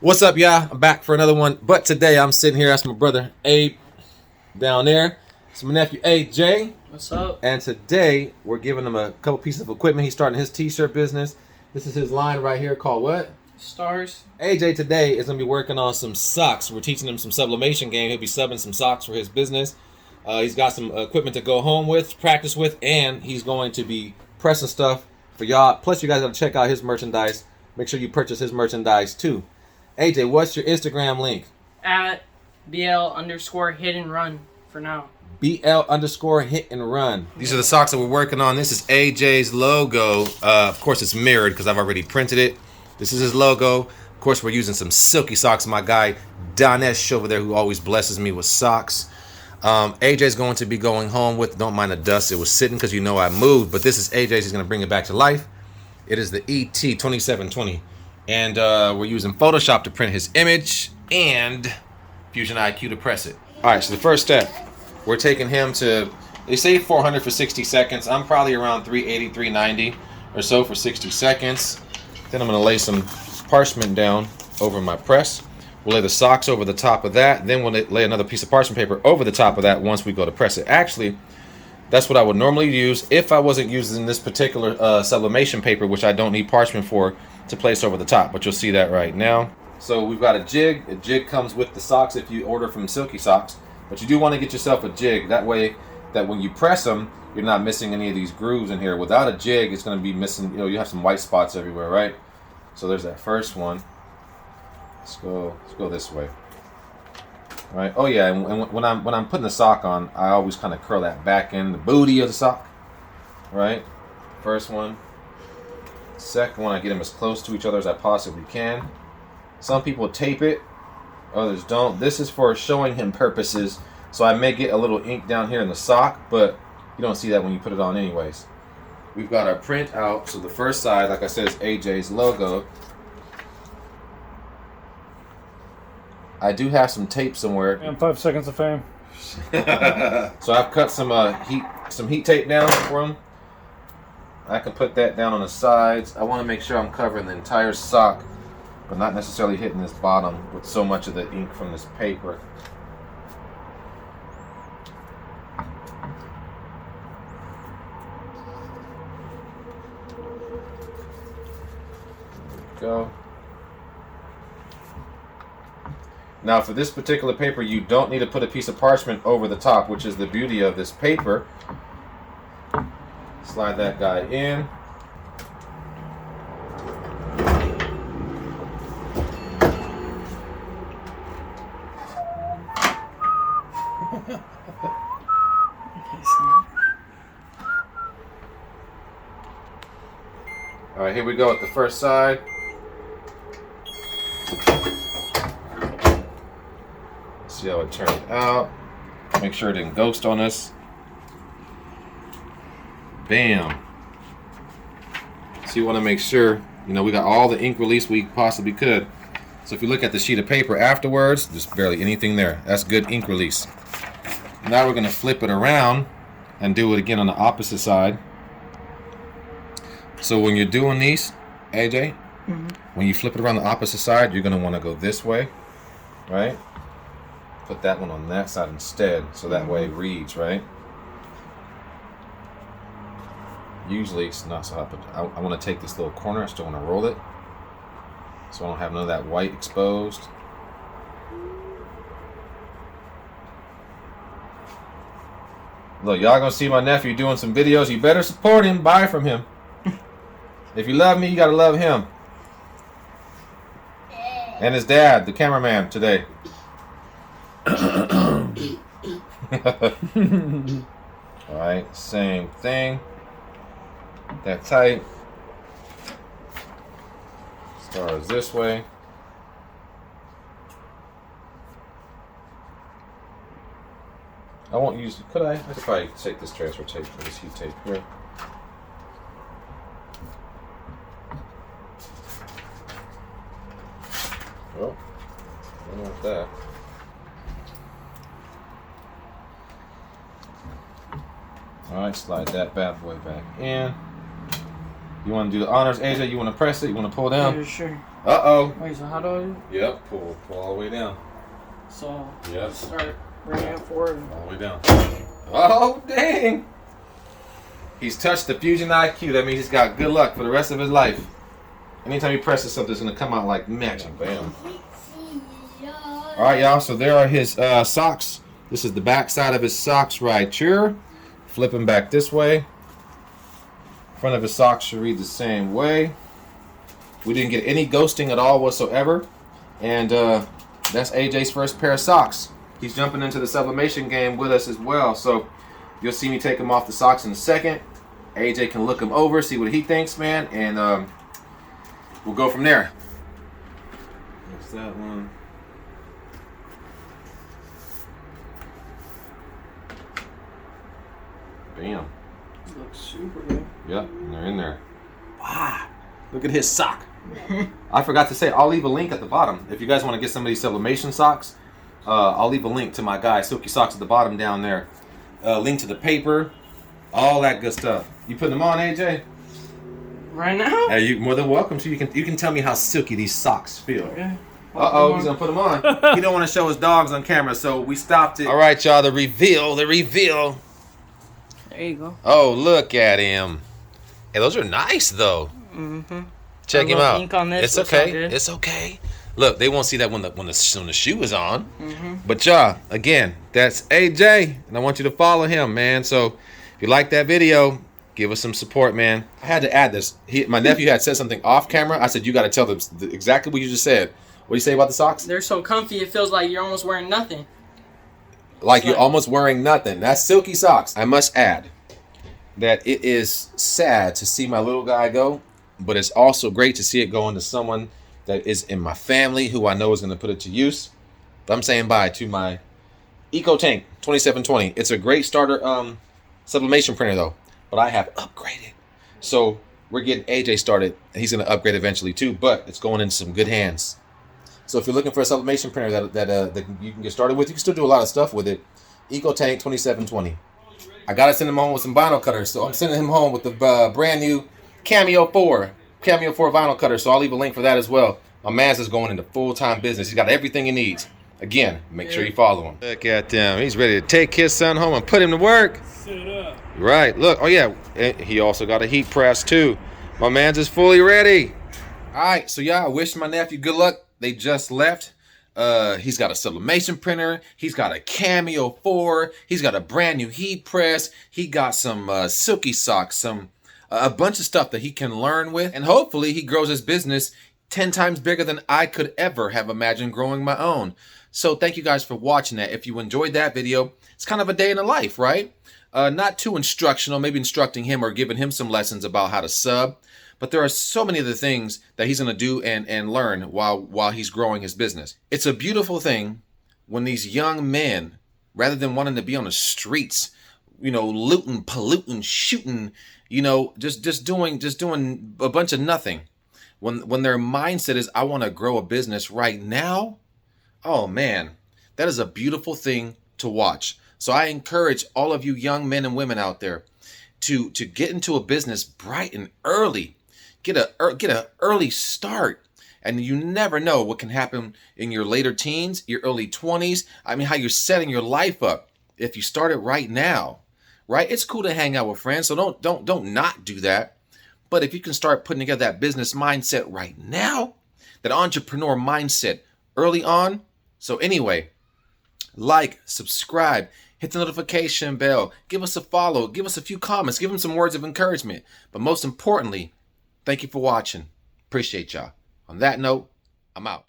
What's up, y'all? I'm back for another one, but today I'm sitting here. That's my brother Abe down there. It's my nephew AJ. What's up? And today we're giving him a couple pieces of equipment. He's starting his t-shirt business. This is his line right here called what? Stahls. AJ today is going to be working on some socks. We're teaching him some sublimation game. He'll be subbing some socks for his business. He's got some equipment to go home with, practice with, and he's going to be pressing stuff for y'all. Plus, you guys got to check out his merchandise. Make sure you purchase his merchandise too. AJ, what's your Instagram link? At BL_hit-and-run for now. BL_hit-and-run. These are the socks that we're working on. This is AJ's logo. Of course, it's mirrored because I've already printed it. This is his logo. Of course, we're using some silky socks. My guy, Donesh over there, who always blesses me with socks. AJ's going to be going home with, don't mind the dust. It was sitting because you know I moved. But this is AJ's. He's going to bring it back to life. It is the ET2720. And we're using Photoshop to print his image and FusionIQ to press it. All right, so the first step, we're taking him to, they say 400 for 60 seconds. I'm probably around 380, 390 or so for 60 seconds. Then I'm gonna lay some parchment down over my press. We'll lay the socks over the top of that. Then we'll lay another piece of parchment paper over the top of that once we go to press it. Actually, that's what I would normally use if I wasn't using this particular sublimation paper, which I don't need parchment for, to place over the top, but you'll see that right now. So we've got a jig. A jig comes with the socks if you order from Silky Socks, but you do want to get yourself a jig. That way that when you press them, you're not missing any of these grooves in here. Without a jig, it's going to be missing, you have some white spots everywhere, right? So there's that first one. Let's go this way. All right. Oh yeah, and when I'm putting the sock on, I always kind of curl that back end, the booty of the sock. Right? First one. Second one, I get them as close to each other as I possibly can. Some people tape it, others don't. This is for showing him purposes, so I may get a little ink down here in the sock, but you don't see that when you put it on anyways. We've got our print out, so the first side, like I said, is AJ's logo. I do have some tape somewhere. And 5 seconds of fame. So I've cut some heat tape down for him. I can put that down on the sides. I want to make sure I'm covering the entire sock, but not necessarily hitting this bottom with so much of the ink from this paper. There we go. Now for this particular paper, you don't need to put a piece of parchment over the top, which is the beauty of this paper. Slide that guy in. All right, here we go with the first side. See how it turned out. Make sure it didn't ghost on us. Bam. So you want to make sure, we got all the ink release we possibly could. So if you look at the sheet of paper afterwards, there's barely anything there. That's good ink release. Now we're going to flip it around and do it again on the opposite side. So when you're doing these, AJ, when you flip it around the opposite side, you're going to want to go this way, right? Put that one on that side instead, so that way it reads, right? Usually it's not so hot, but I want to take this little corner. I still want to roll it, so I don't have none of that white exposed. Look, y'all gonna see my nephew doing some videos. You better support him. Buy from him. If you love me, you gotta love him. And his dad, the cameraman today. Alright, same thing. That tight. Stars this way. I won't use, could I? I could probably take this transfer tape for this heat tape here. Oh, I don't know what that. Alright, slide that bad boy back in. You want to do the honors, AJ? You want to press it? You want to pull down? Yeah, sure. Uh-oh. Wait, so how do I do? Yep, pull all the way down. So, Yep. start bringing it forward. All the way down. Oh, dang. He's touched the FusionIQ. That means he's got good luck for the rest of his life. Anytime he presses something, it's going to come out like magic. Bam. All right, y'all. So there are his socks. This is the back side of his socks right here. Flip him back this way. Front of his socks should read the same way. We didn't get any ghosting at all whatsoever. And that's AJ's first pair of socks. He's jumping into the sublimation game with us as well. So you'll see me take him off the socks in a second. AJ can look him over, see what he thinks, man. And we'll go from there. There's that one. Bam. This looks super good. Yep, and they're in there. Wow. Look at his sock. I forgot to say, I'll leave a link at the bottom. If you guys want to get some of these sublimation socks, I'll leave a link to my guy, Silky Socks, at the bottom down there. Link to the paper, all that good stuff. You putting them on, AJ? Right now? Hey, you're more than welcome to. You can tell me how silky these socks feel. Okay. Uh-oh, he's gonna put them on. He don't want to show his dogs on camera, so we stopped it. All right, y'all, the reveal. There you go. Oh, look at him. Hey, those are nice, though. Mm-hmm. Check him out. Ink on this. It's okay. It's okay. Look, they won't see that when the shoe is on. Mm-hmm. But y'all, again, that's AJ, and I want you to follow him, man. So if you like that video, give us some support, man. I had to add this. My nephew had said something off camera. I said, you got to tell them exactly what you just said. What do you say about the socks? They're so comfy, it feels like you're almost wearing nothing. Like you're almost wearing nothing. That's silky socks. I must add that it is sad to see my little guy go, but it's also great to see it go into someone that is in my family who I know is going to put it to use. But I'm saying bye to my EcoTank 2720. It's a great starter sublimation printer though, but I have upgraded. So we're getting AJ started, and he's going to upgrade eventually too, but it's going into some good hands. So if you're looking for a sublimation printer that you can get started with, you can still do a lot of stuff with it. EcoTank 2720. I got to send him home with some vinyl cutters, so I'm sending him home with the brand new Cameo 4 vinyl cutter, so I'll leave a link for that as well. My man's is going into full-time business. He's got everything he needs. Again, make sure you follow him. Look at him. He's ready to take his son home and put him to work. Sit up. Right. Look. Oh, yeah. He also got a heat press, too. My man's is fully ready. All right. So, yeah, I wish my nephew good luck. They just left. He's got a sublimation printer. He's got a Cameo 4. He's got a brand new heat press. He got some silky socks, a bunch of stuff that he can learn with. And hopefully he grows his business 10 times bigger than I could ever have imagined growing my own. So thank you guys for watching that. If you enjoyed that video, it's kind of a day in the life, right? Not too instructional, maybe instructing him or giving him some lessons about how to sub. But there are so many other things that he's going to do and learn while he's growing his business. It's a beautiful thing when these young men, rather than wanting to be on the streets, looting, polluting, shooting, just doing a bunch of nothing. When their mindset is, I want to grow a business right now. Oh man, that is a beautiful thing to watch. So I encourage all of you young men and women out there to get into a business bright and early. Get a early start, and you never know what can happen in your later teens, your early 20s. I mean, how you're setting your life up if you start it right now, right? It's cool to hang out with friends, so don't not do that. But if you can start putting together that business mindset right now, that entrepreneur mindset early on. So anyway, like, subscribe, hit the notification bell, give us a follow, give us a few comments, give them some words of encouragement. But most importantly, thank you for watching. Appreciate y'all. On that note, I'm out.